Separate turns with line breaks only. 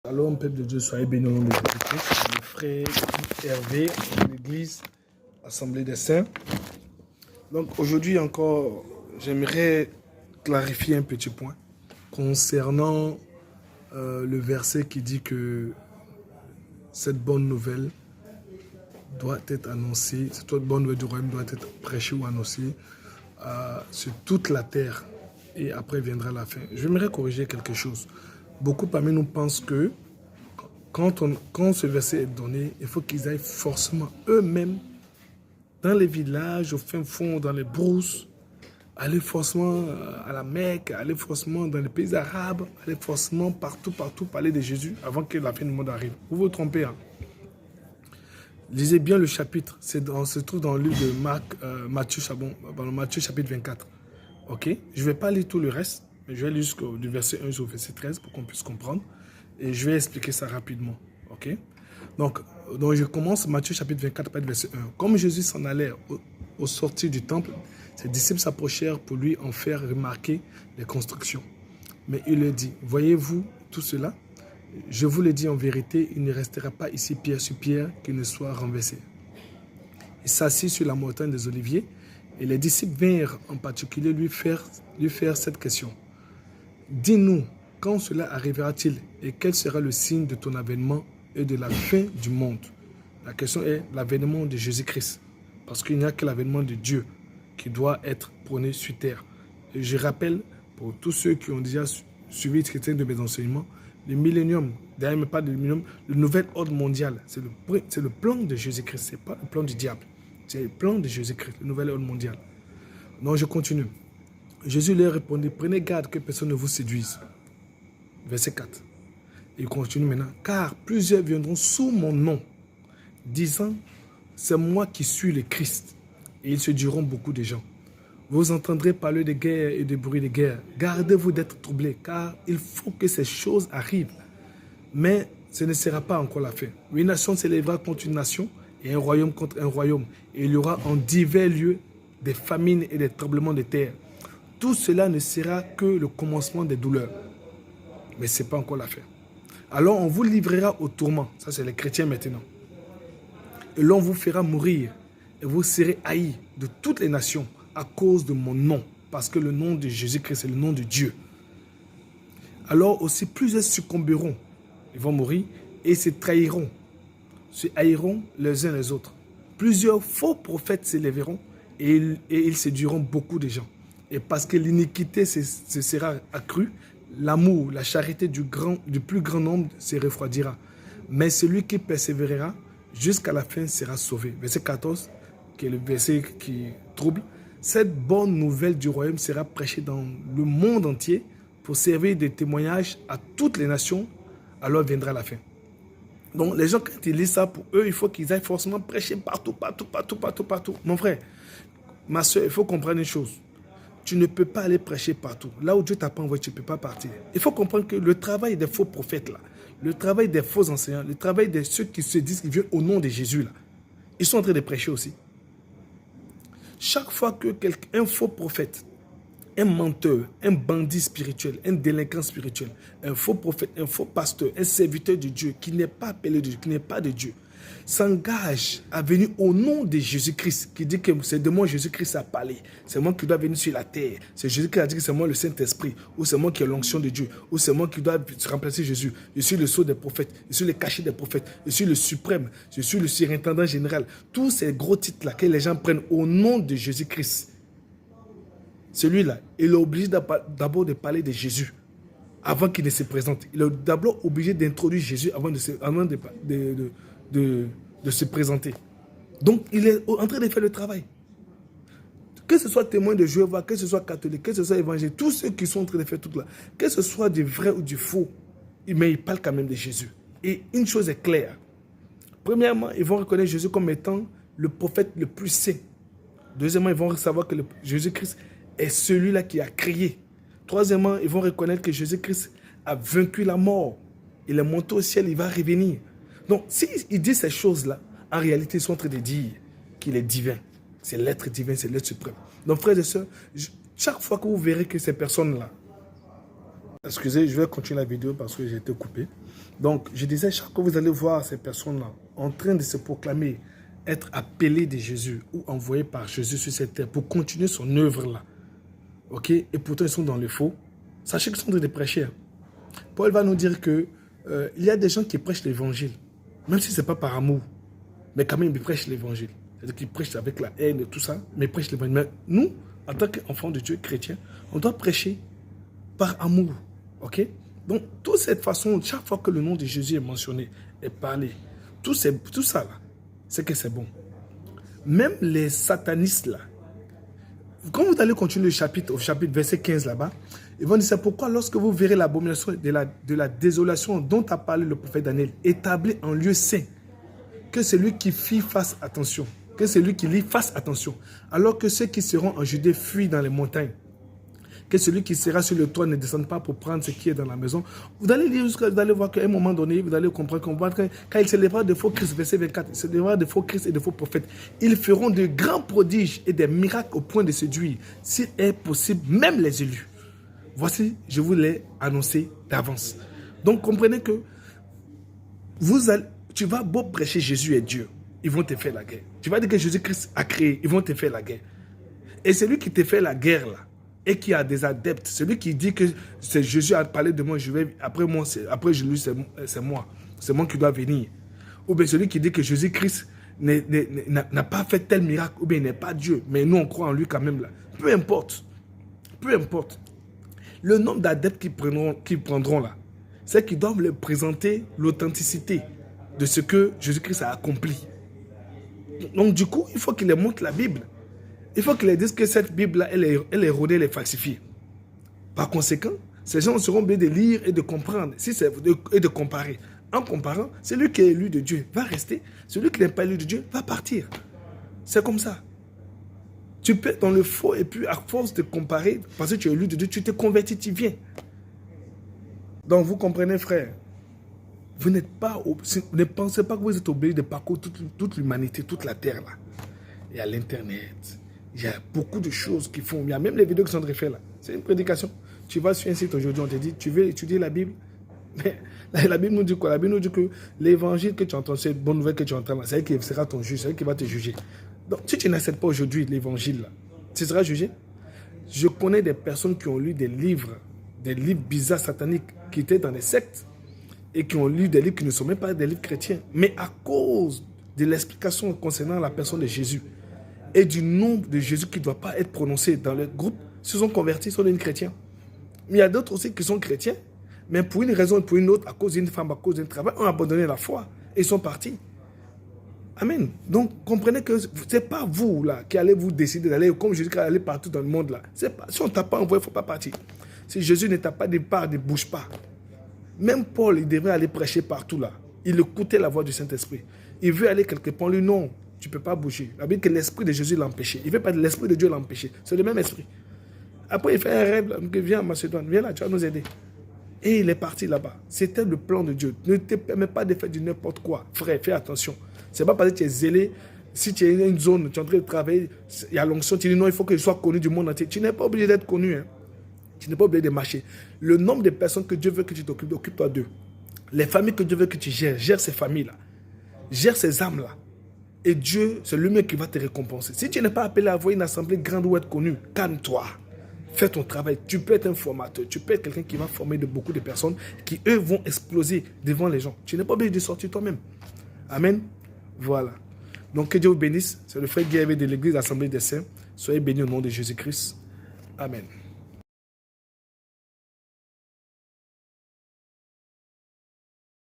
Alors, peuple de Dieu, soyez bénis au nom de Jésus-Christ. Le frère Hervé, de l'église Assemblée des Saints. Donc, aujourd'hui encore, j'aimerais clarifier un petit point concernant le verset qui dit que cette bonne nouvelle doit être annoncée, cette bonne nouvelle du royaume doit être prêchée ou annoncée sur toute la terre et après viendra la fin. J'aimerais corriger quelque chose. Beaucoup parmi nous pensent que quand ce verset est donné, il faut qu'ils aillent forcément eux-mêmes dans les villages, au fin fond, dans les brousses, aller forcément à la Mecque, aller forcément dans les pays arabes, aller forcément partout parler de Jésus avant que la fin du monde arrive. Vous vous trompez, hein? Lisez bien le chapitre, se trouve dans le livre de Matthieu chapitre 24. Ok? Je ne vais pas lire tout le reste, mais je vais lire du verset 1 jusqu'au verset 13 pour qu'on puisse comprendre. Et je vais expliquer ça rapidement. Ok? Donc je commence Matthieu chapitre 24, verset 1. Comme Jésus s'en allait au sortir du temple, ses disciples s'approchèrent pour lui en faire remarquer les constructions. Mais il leur dit, voyez-vous tout cela? Je vous le dis en vérité, il ne restera pas ici pierre sur pierre qui ne soit renversé. Il s'assit sur la montagne des Oliviers et les disciples vinrent en particulier lui faire cette question. Dis-nous, quand cela arrivera-t-il et quel sera le signe de ton avènement et de la fin du monde? La question est l'avènement de Jésus-Christ. Parce qu'il n'y a que l'avènement de Dieu qui doit être prôné sur terre. Et je rappelle, pour tous ceux qui ont déjà suivi certains de mes enseignements, le millénium, d'ailleurs même pas le millénium, le nouvel ordre mondial, c'est le plan de Jésus-Christ, ce n'est pas le plan du diable. C'est le plan de Jésus-Christ, le nouvel ordre mondial. Donc je continue. Jésus leur répondit, prenez garde que personne ne vous séduise. Verset 4. Il continue maintenant. Car plusieurs viendront sous mon nom, disant, c'est moi qui suis le Christ. Et ils se diront beaucoup de gens. Vous entendrez parler de guerre et de bruit de guerre. Gardez-vous d'être troublés, car il faut que ces choses arrivent. Mais ce ne sera pas encore la fin. Une nation s'élèvera contre une nation et un royaume contre un royaume. Et il y aura en divers lieux des famines et des tremblements de terre. Tout cela ne sera que le commencement des douleurs. Mais ce n'est pas encore la fin. Alors on vous livrera au tourment. Ça, c'est les chrétiens maintenant. Et l'on vous fera mourir. Et vous serez haïs de toutes les nations à cause de mon nom. Parce que le nom de Jésus-Christ, c'est le nom de Dieu. Alors aussi, plusieurs succomberont. Ils vont mourir et se trahiront. Se haïront les uns les autres. Plusieurs faux prophètes s'élèveront et ils séduiront beaucoup de gens. Et parce que l'iniquité se sera accrue, l'amour, la charité du plus grand nombre se refroidira. Mais celui qui persévérera jusqu'à la fin sera sauvé. Verset 14, qui est le verset qui trouble. Cette bonne nouvelle du royaume sera prêchée dans le monde entier pour servir de témoignage à toutes les nations. Alors viendra la fin. Donc les gens, quand ils lisent ça, pour eux, il faut qu'ils aillent forcément prêcher partout. Mon frère, ma soeur, il faut comprendre une chose. Tu ne peux pas aller prêcher partout. Là où Dieu t'a pas envoyé, tu ne peux pas partir. Il faut comprendre que le travail des faux prophètes, là, le travail des faux enseignants, le travail de ceux qui se disent qu'ils viennent au nom de Jésus, là, ils sont en train de prêcher aussi. Chaque fois que un faux prophète, un menteur, un bandit spirituel, un délinquant spirituel, un faux prophète, un faux pasteur, un serviteur de Dieu qui n'est pas appelé de Dieu, qui n'est pas de Dieu, s'engage à venir au nom de Jésus-Christ, qui dit que c'est de moi Jésus-Christ a parlé, c'est moi qui dois venir sur la terre, c'est Jésus qui a dit que c'est moi le Saint-Esprit, ou c'est moi qui ai l'onction de Dieu, ou c'est moi qui dois remplacer Jésus, je suis le sceau des prophètes, je suis le cachet des prophètes, je suis le suprême, je suis le surintendant général, tous ces gros titres-là que les gens prennent au nom de Jésus-Christ, celui-là, il est obligé d'abord de parler de Jésus avant qu'il ne se présente. Il est d'abord obligé d'introduire Jésus avant de se présenter. Donc, il est en train de faire le travail. Que ce soit témoin de Jéhovah, que ce soit catholique, que ce soit évangile, tous ceux qui sont en train de faire tout là, que ce soit du vrai ou du faux, mais ils parlent quand même de Jésus. Et une chose est claire. Premièrement, ils vont reconnaître Jésus comme étant le prophète le plus saint. Deuxièmement, ils vont savoir que Jésus-Christ est celui-là qui a créé. Troisièmement, ils vont reconnaître que Jésus-Christ a vaincu la mort. Il est monté au ciel, il va revenir. Donc, s'ils disent ces choses-là, en réalité, ils sont en train de dire qu'il est divin. C'est l'être divin, c'est l'être suprême. Donc, frères et sœurs, chaque fois que vous verrez que ces personnes-là, excusez, je vais continuer la vidéo parce que j'ai été coupé. Donc, je disais, chaque fois que vous allez voir ces personnes-là en train de se proclamer être appelées de Jésus ou envoyées par Jésus sur cette terre pour continuer son œuvre-là, ok, et pourtant ils sont dans le faux, sachez qu'ils sont en train de prêcher. Paul va nous dire que il y a des gens qui prêchent l'évangile, même si ce n'est pas par amour, mais quand même ils prêchent l'évangile. C'est-à-dire qu'ils prêchent avec la haine et tout ça, mais ils prêchent l'évangile. Mais nous, en tant qu'enfants de Dieu, chrétiens, on doit prêcher par amour. Ok? Donc, toute cette façon, chaque fois que le nom de Jésus est mentionné, est parlé, tout ça là, c'est que c'est bon. Même les satanistes là, quand vous allez continuer le chapitre, au chapitre verset 15 là-bas, ils vont dire, c'est pourquoi lorsque vous verrez l'abomination de la désolation dont a parlé le prophète Daniel, établie en lieu saint, que celui qui fit fasse attention, que celui qui lit fasse attention, alors que ceux qui seront en Judée fuient dans les montagnes, que celui qui sera sur le toit ne descende pas pour prendre ce qui est dans la maison. Vous allez lire jusqu'à, vous allez voir qu'à un moment donné, vous allez comprendre qu'on voit quand il célébrera de faux Christ, verset 24, il célébrera de faux Christ et de faux prophètes. Ils feront de grands prodiges et des miracles au point de séduire, s'il est possible, même les élus. Voici, je vous l'ai annoncé d'avance. Donc comprenez que tu vas beau prêcher Jésus est Dieu, ils vont te faire la guerre. Tu vas dire que Jésus-Christ a créé, ils vont te faire la guerre. Et celui qui te fait la guerre là, et qui a des adeptes, celui qui dit que c'est Jésus a parlé de moi, après je lui, c'est moi qui dois venir. Ou bien celui qui dit que Jésus-Christ n'a pas fait tel miracle, ou bien il n'est pas Dieu, mais nous on croit en lui quand même là. Peu importe. Le nombre d'adeptes qui prendront là, c'est qu'ils doivent leur présenter l'authenticité de ce que Jésus-Christ a accompli. Donc du coup, il faut qu'ils leur montrent la Bible. Il faut qu'ils leur disent que cette Bible-là, elle est erronée, elle est falsifiée. Par conséquent, ces gens seront obligés de lire et de comprendre, et de comparer. En comparant, celui qui est élu de Dieu va rester, celui qui n'est pas élu de Dieu va partir. C'est comme ça. Tu peux être dans le faux et puis à force de comparer, parce que tu es élu de Dieu, tu te convertis, tu viens. Donc vous comprenez, frère, vous n'êtes pas, ne pensez pas que vous êtes obligé de parcourir toute l'humanité, toute la terre là. Il y a l'internet, il y a beaucoup de choses qui font, il y a même les vidéos qui sont faites là. C'est une prédication. Tu vas sur un site aujourd'hui, on te dit, tu veux étudier la Bible? Mais la Bible nous dit quoi? La Bible nous dit que l'évangile que tu entends, cette bonne nouvelle que tu entends là, c'est elle qui sera ton juge, c'est elle qui va te juger. Donc, si tu n'acceptes pas aujourd'hui l'évangile, tu seras jugé. Je connais des personnes qui ont lu des livres bizarres, sataniques, qui étaient dans des sectes et qui ont lu des livres qui ne sont même pas des livres chrétiens. Mais à cause de l'explication concernant la personne de Jésus et du nom de Jésus qui ne doit pas être prononcé dans le groupe, se sont convertis, sont devenus chrétiens. Mais il y a d'autres aussi qui sont chrétiens, mais pour une raison ou pour une autre, à cause d'une femme, à cause d'un travail, ont abandonné la foi et sont partis. Amen. Donc, comprenez que ce n'est pas vous là qui allez vous décider d'aller, comme Jésus, qui aller partout dans le monde là. Pas, si on ne t'a pas envoyé, il ne faut pas partir. Si Jésus ne t'a pas dit part, ne bouge pas. Même Paul, il devrait aller prêcher partout là. Il écoutait la voix du Saint-Esprit. Il veut aller quelque part, lui non, tu ne peux pas bouger. La Bible dit que l'Esprit de Jésus l'a empêché. Il ne veut pas de l'Esprit de Dieu l'a empêché. C'est le même Esprit. Après, il fait un rêve, là, viens en Macédoine, viens là, tu vas nous aider. Et il est parti là-bas. C'était le plan de Dieu. Ne te permets pas de faire du n'importe quoi. Frère, fais attention. Ce n'est pas parce que tu es zélé. Si tu es dans une zone, tu es en train de travailler, il y a l'onction, tu dis non, il faut que je sois connu du monde entier. Tu n'es pas obligé d'être connu. Hein. Tu n'es pas obligé de marcher. Le nombre de personnes que Dieu veut que tu t'occupes, occupe-toi d'eux. Les familles que Dieu veut que tu gères, gère ces familles-là. Gère ces âmes-là. Et Dieu, c'est lui-même qui va te récompenser. Si tu n'es pas appelé à avoir une assemblée grande ou être connu, calme-toi. Fais ton travail. Tu peux être un formateur. Tu peux être quelqu'un qui va former beaucoup de personnes qui, eux, vont exploser devant les gens. Tu n'es pas obligé de sortir toi-même. Amen. Voilà. Donc, que Dieu vous bénisse. C'est le frère Guy de l'église Assemblée des Saints. Soyez bénis au nom de Jésus-Christ. Amen.